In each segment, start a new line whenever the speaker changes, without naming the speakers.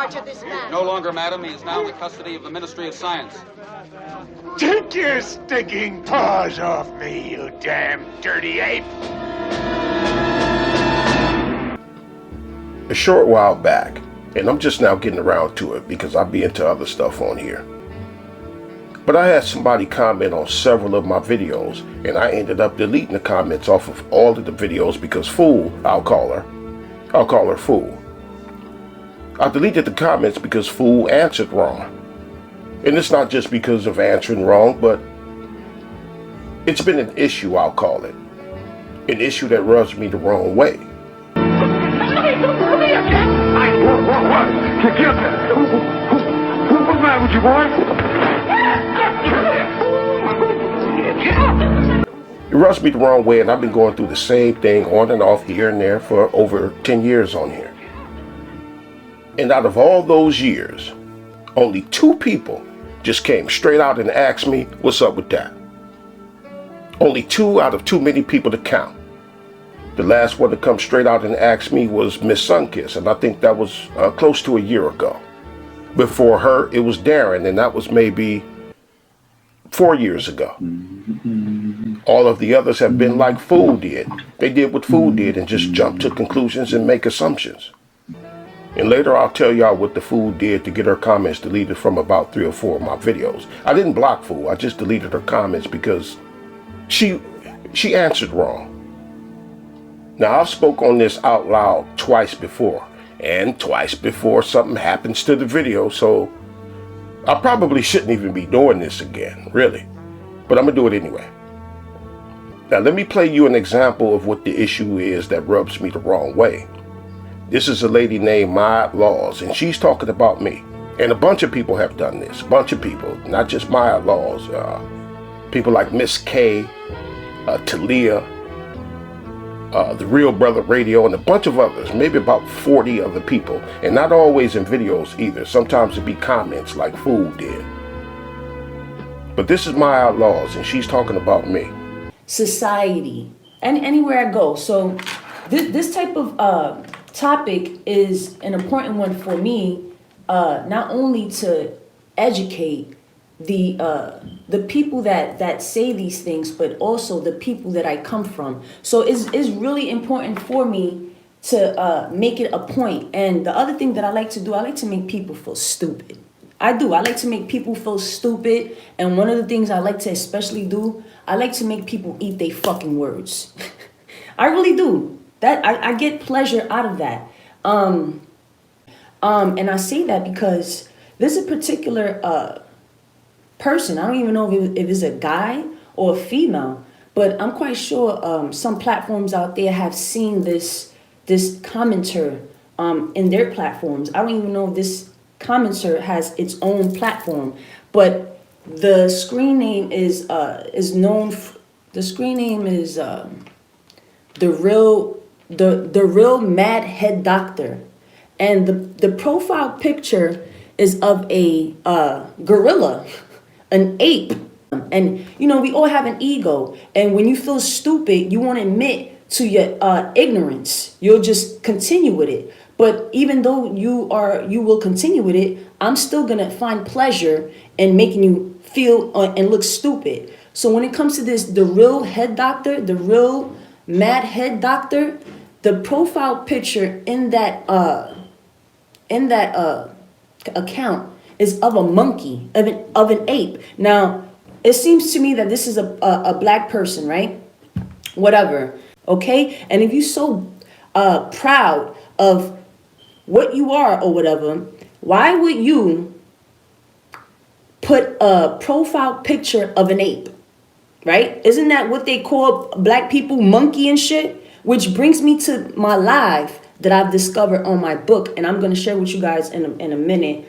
charge of this man?
No longer, madam. He is now in the custody of the Ministry of Science.
Take your stinking paws off me, you damn dirty ape!
A short while back, and I'm just now getting around to it because I'll be into other stuff on here, but I had somebody comment on several of my videos, and I ended up deleting the comments off of all of the videos because Fool, I'll call her Fool. I deleted the comments because Fool answered wrong. And it's not just because of answering wrong, but it's been an issue, I'll call it. An issue that rubs me the wrong way.
What's the matter with you, boy?
It rubs me the wrong way, and I've been going through the same thing on and off here and there for over 10 years on here. And out of all those years, only 2 people just came straight out and asked me, what's up with that? Only 2 out of too many people to count. The last one to come straight out and ask me was Miss Sunkiss, and I think that was close to a year ago. Before her, it was Darren, and that was maybe 4 years ago. All of the others have been like Fool did. They did what Fool did and just jump to conclusions and make assumptions. And later I'll tell y'all what the Fool did to get her comments deleted from about 3 or 4 of my videos. I didn't block Fool, I just deleted her comments because she answered wrong. Now I've spoke on this out loud twice before, and twice before something happens to the video, so I probably shouldn't even be doing this again, really. But I'm gonna do it anyway. Now let me play you an example of what the issue is that rubs me the wrong way. This is a lady named Maya Laws, and she's talking about me. And a bunch of people have done this. A bunch of people, not just Maya Laws. People like Miss K, Talia, The Real Brother Radio, and a bunch of others. Maybe about 40 other people. And not always in videos either. Sometimes it'd be comments like Fool did. But this is Maya Laws, and she's talking about me.
Society, and anywhere I go. So this type of topic is an important one for me, not only to educate the people that say these things, but also the people that I come from. So it's really important for me to make it a point. And the other thing that I like to do, I like to make people feel stupid. I like to make people feel stupid. And one of the things I like to especially do, I like to make people eat their fucking words. I really do. That I get pleasure out of that. And I say that because there's a particular person, I don't even know if it's a guy or a female, but I'm quite sure some platforms out there have seen this commenter in their platforms. I don't even know if this commenter has its own platform, but the screen name is known. The screen name is the real Mad Head Doctor, and the profile picture is of a gorilla, an ape. And you know, we all have an ego, and when you feel stupid, you won't admit to your ignorance. You'll just continue with it. But even though you will continue with it, I'm still gonna find pleasure in making you feel and look stupid. So when it comes to this, the real head doctor, the real Mad Head Doctor, the profile picture in that account is of a monkey, of an ape. Now, it seems to me that this is a black person, right? Whatever, okay? And if you're so proud of what you are or whatever, why would you put a profile picture of an ape, right? Isn't that what they call black people, monkey and shit? Which brings me to my live that I've discovered on my book, and I'm going to share with you guys in a minute.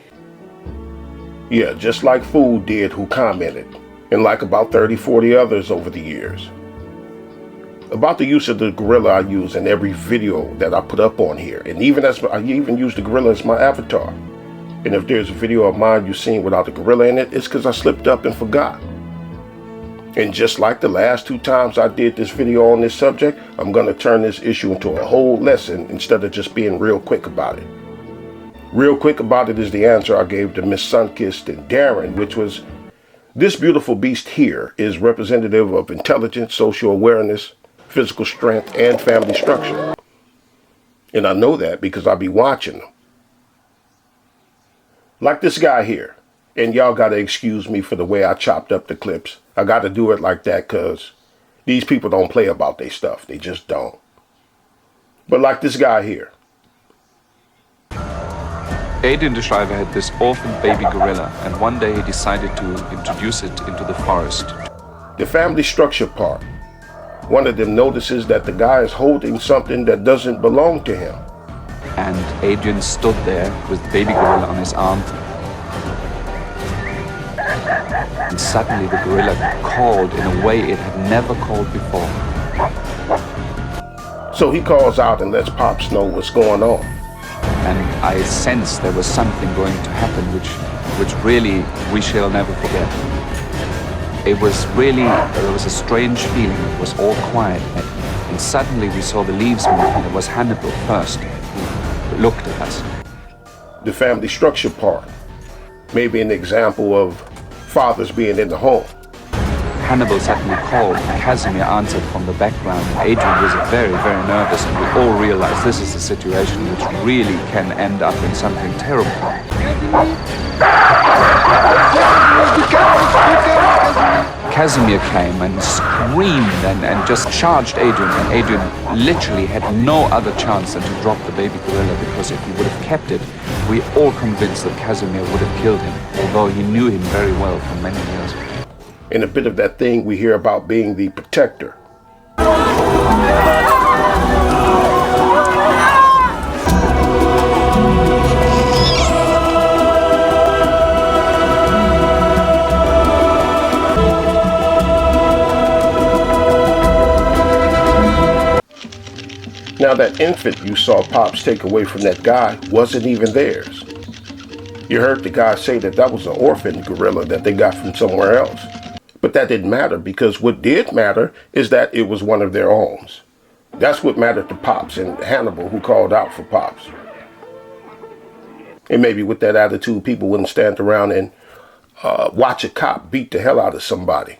Yeah, just like Fool did, who commented, and like about 30, 40 others over the years. About the use of the gorilla I use in every video that I put up on here, and I even use the gorilla as my avatar. And if there's a video of mine you've seen without the gorilla in it, it's because I slipped up and forgot. And just like the last 2 times I did this video on this subject, I'm going to turn this issue into a whole lesson instead of just being real quick about it. Real quick about it is the answer I gave to Miss Sunkist and Darren, which was, this beautiful beast here is representative of intelligence, social awareness, physical strength, and family structure. And I know that because I be watching them. Like this guy here. And y'all gotta excuse me for the way I chopped up the clips. I gotta do it like that because these people don't play about their stuff. They just don't. But like this guy here.
Adrian the Shriver had this orphan baby gorilla, and one day he decided to introduce it into the forest.
The family structure part. One of them notices that the guy is holding something that doesn't belong to him.
And Adrian stood there with baby gorilla on his arm. And suddenly the gorilla called in a way it had never called before.
So he calls out and lets Pops know what's going on.
And I sensed there was something going to happen which really we shall never forget. It was really, there was a strange feeling. It was all quiet. And suddenly we saw the leaves move, and it was Hannibal first who looked at us.
The family structure part. Maybe an example of fathers being in the home.
Hannibal suddenly called, and Casimir answered from the background. Adrian was very, very nervous, and we all realized this is a situation which really can end up in something terrible. Casimir came and screamed and just charged Adrian, and Adrian literally had no other chance than to drop the baby gorilla, because if he would have kept it, we all convinced that Casimir would have killed him, although he knew him very well for many years.
And a bit of that thing we hear about being the protector. Now that infant you saw Pops take away from that guy wasn't even theirs. You heard the guy say that that was an orphan gorilla that they got from somewhere else. But that didn't matter, because what did matter is that it was one of their own. That's what mattered to Pops and Hannibal, who called out for Pops. And maybe with that attitude, people wouldn't stand around and watch a cop beat the hell out of somebody.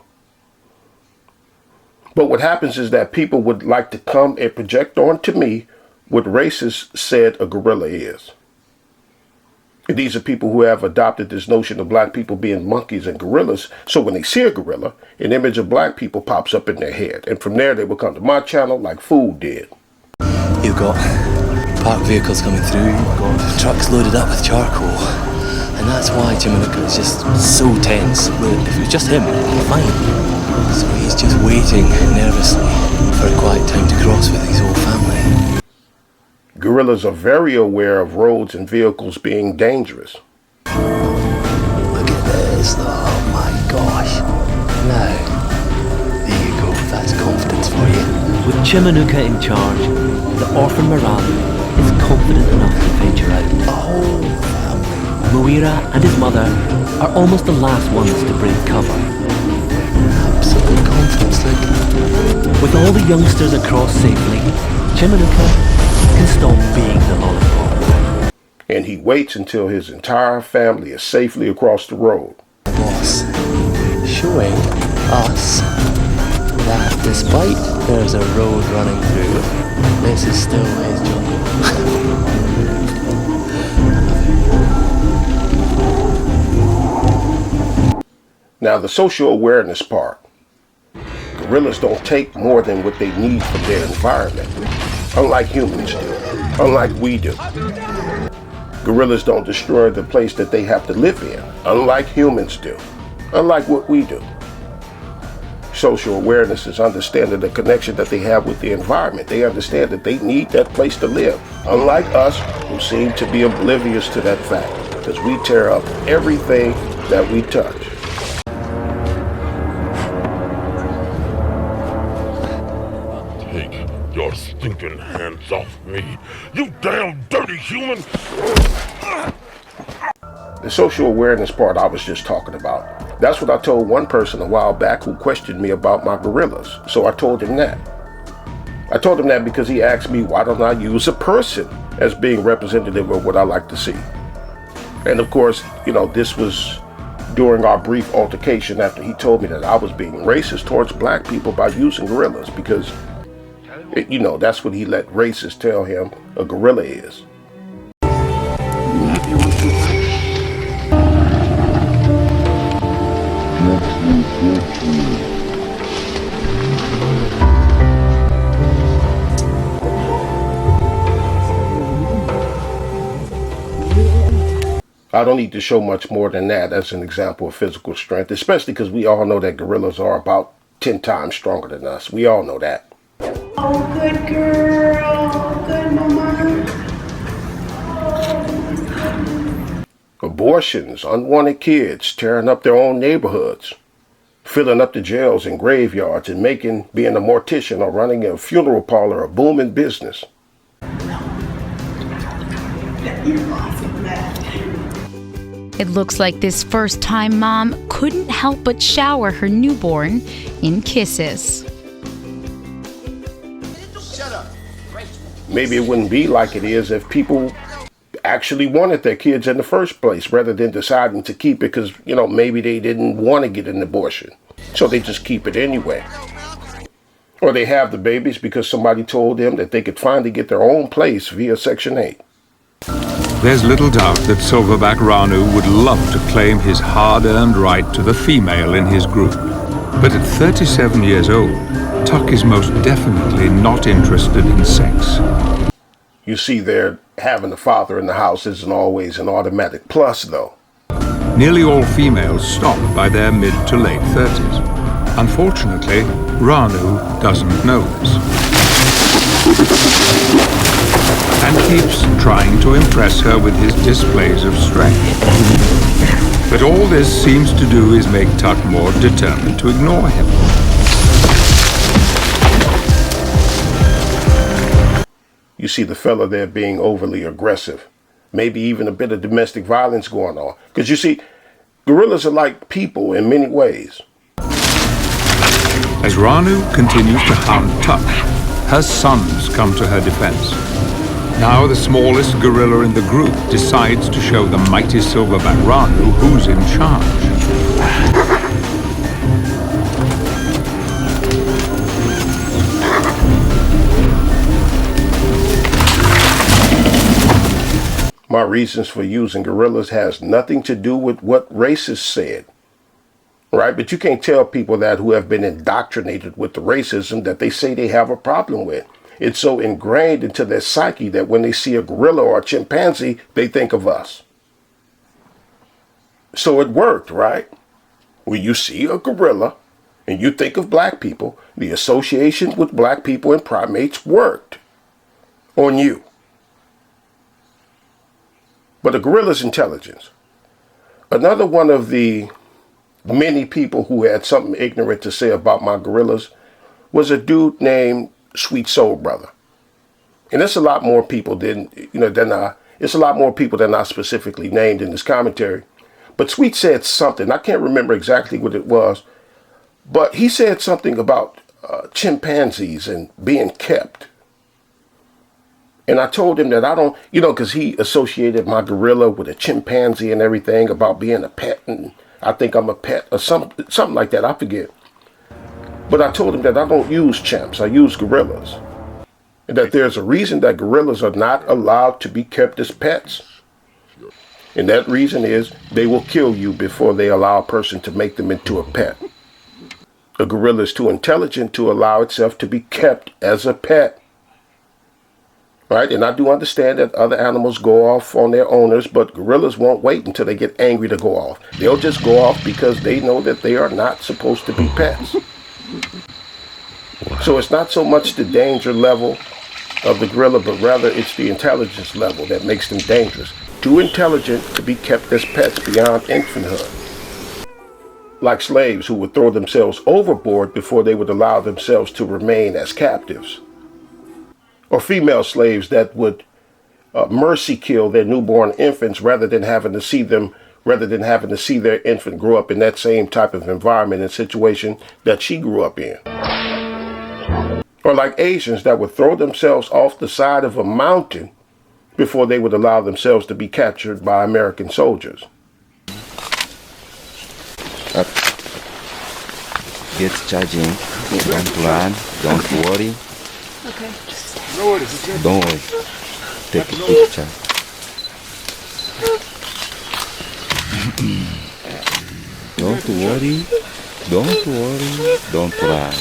But what happens is that people would like to come and project onto me what racists said a gorilla is. And these are people who have adopted this notion of black people being monkeys and gorillas. So when they see a gorilla, an image of black people pops up in their head. And from there, they will come to my channel like Food did.
You've got parked vehicles coming through, you've got trucks loaded up with charcoal. And that's why Chimanuka is just so tense. If it was just him, fine. So he's just waiting nervously for a quiet time to cross with his whole family.
Gorillas are very aware of roads and vehicles being dangerous.
Look at this, oh my gosh. Now, there you go, that's confidence for you.
With Chimanuka in charge, the orphan Morali is confident enough to venture out.
A whole family.
Moira and his mother are almost the last ones to bring cover.
Absolute confidence, look.
With all the youngsters across safely, Chimanuka can stop being the lollipop.
And he waits until his entire family is safely across the road.
Boss, showing us that despite there's a road running through, this is still his jungle.
Now the social awareness part. Gorillas don't take more than what they need from their environment, unlike humans do, unlike we do. Gorillas don't destroy the place that they have to live in, unlike humans do, unlike what we do. Social awareness is understanding the connection that they have with the environment. They understand that they need that place to live, unlike us, who seem to be oblivious to that fact, because we tear up everything that we touch.
Take your stinking hands off me, you damn dirty human!
The social awareness part I was just talking about. That's what I told one person a while back who questioned me about my gorillas. So I told him that. I told him that because he asked me why don't I use a person as being representative of what I like to see. And of course, you know, this was during our brief altercation after he told me that I was being racist towards black people by using gorillas, because, you know, that's what he let racists tell him a gorilla is. I don't need to show much more than that as an example of physical strength, especially because we all know that gorillas are about 10 times stronger than us. We all know that.
Oh, good girl. Good mama.
Abortions, unwanted kids, tearing up their own neighborhoods, filling up the jails and graveyards, and being a mortician or running a funeral parlor a booming business.
It looks like this first-time mom couldn't help but shower her newborn in kisses.
Maybe it wouldn't be like it is if people actually wanted their kids in the first place, rather than deciding to keep it because, you know, maybe they didn't want to get an abortion. So they just keep it anyway. Or they have the babies because somebody told them that they could finally get their own place via Section 8.
There's little doubt that Silverback Ranu would love to claim his hard-earned right to the female in his group. But at 37 years old, Tuck is most definitely not interested in sex.
You see, there having a father in the house isn't always an automatic plus, though.
Nearly all females stop by their mid to late 30s. Unfortunately, Ranu doesn't know this, and keeps trying to impress her with his displays of strength. But all this seems to do is make Tuck more determined to ignore him.
You see the fella there being overly aggressive. Maybe even a bit of domestic violence going on. Because you see, gorillas are like people in many ways.
As Ranu continues to hound Tuck, her sons come to her defense. Now the smallest gorilla in the group decides to show the mighty Silverback Ranu who's in charge.
My reasons for using gorillas has nothing to do with what racists said, right? But you can't tell people that who have been indoctrinated with the racism that they say they have a problem with. It's so ingrained into their psyche that when they see a gorilla or a chimpanzee, they think of us. So it worked, right? When you see a gorilla and you think of black people, the association with black people and primates worked on you. But a gorilla's intelligence. Another one of the many people who had something ignorant to say about my gorillas was a dude named Sweet Soul Brother. And it's a lot more people than I specifically named in this commentary. But Sweet said something, I can't remember exactly what it was, but he said something about chimpanzees and being kept. And I told him that I don't, because he associated my gorilla with a chimpanzee and everything about being a pet, and I think I'm a pet or something like that, I forget. But I told him that I don't use chimps, I use gorillas. And that there's a reason that gorillas are not allowed to be kept as pets. And that reason is they will kill you before they allow a person to make them into a pet. A gorilla is too intelligent to allow itself to be kept as a pet. Right? And I do understand that other animals go off on their owners, but gorillas won't wait until they get angry to go off. They'll just go off because they know that they are not supposed to be pets. So it's not so much the danger level of the gorilla, but rather it's the intelligence level that makes them dangerous. Too intelligent to be kept as pets beyond infanthood. Like slaves who would throw themselves overboard before they would allow themselves to remain as captives. Or female slaves that would mercy kill their newborn infants rather than having to see their infant grow up in that same type of environment and situation that she grew up in. Or like Asians that would throw themselves off the side of a mountain before they would allow themselves to be captured by American soldiers.
Get charging. Don't run. Don't worry.
Okay.
Don't worry. Take a picture. Don't worry. Don't worry. Don't run.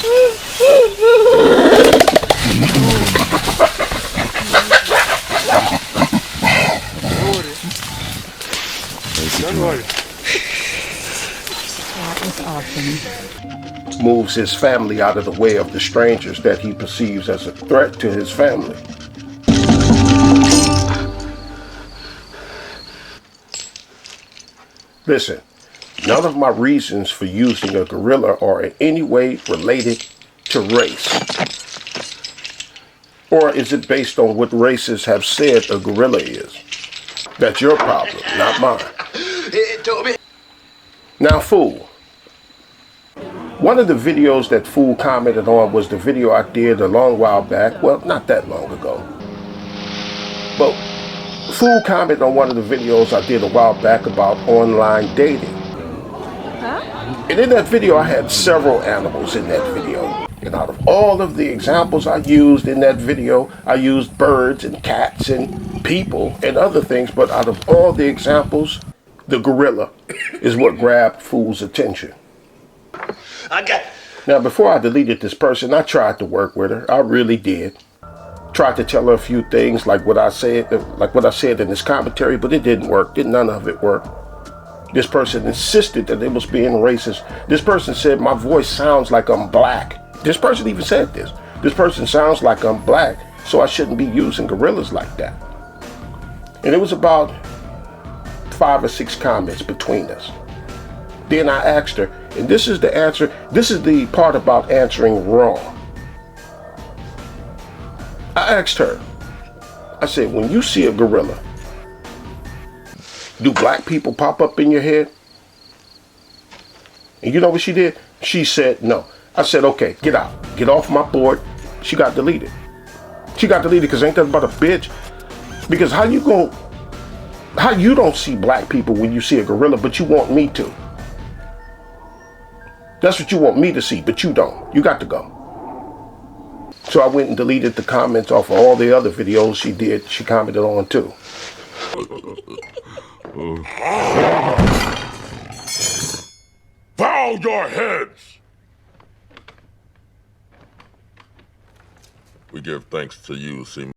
That was awesome.
Moves his family out of the way of the strangers that he perceives as a threat to his family. Listen, none of my reasons for using a gorilla are in any way related to race. Or is it based on what races have said a gorilla is? That's your problem, not mine. Now, Fool. One of the videos that Fool commented on was the video I did a long while back. Well, not that long ago. But Fool commented on one of the videos I did a while back about online dating. And in that video, I had several animals in that video. And out of all of the examples I used in that video, I used birds and cats and people and other things. But out of all the examples, the gorilla is what grabbed Fool's attention. Now, before I deleted this person, I tried to work with her. I really did. Tried to tell her a few things like what I said in this commentary, but it didn't work. None of it worked. This person insisted that it was being racist. This person said my voice sounds like I'm black. This person even said this. This person sounds like I'm black, so I shouldn't be using gorillas like that. And it was about 5 or 6 comments between us. Then I asked her, and this is the answer, this is the part about answering wrong. I asked her, I said, when you see a gorilla, do black people pop up in your head? And you know what she did? She said no. I said, okay, get out. Get off my board. She got deleted. She got deleted because ain't that about a bitch? Because how you don't see black people when you see a gorilla, but you want me to? That's what you want me to see, but you don't. You got to go. So I went and deleted the comments off of all the other videos she commented on too.
Bow your heads! We give thanks to you,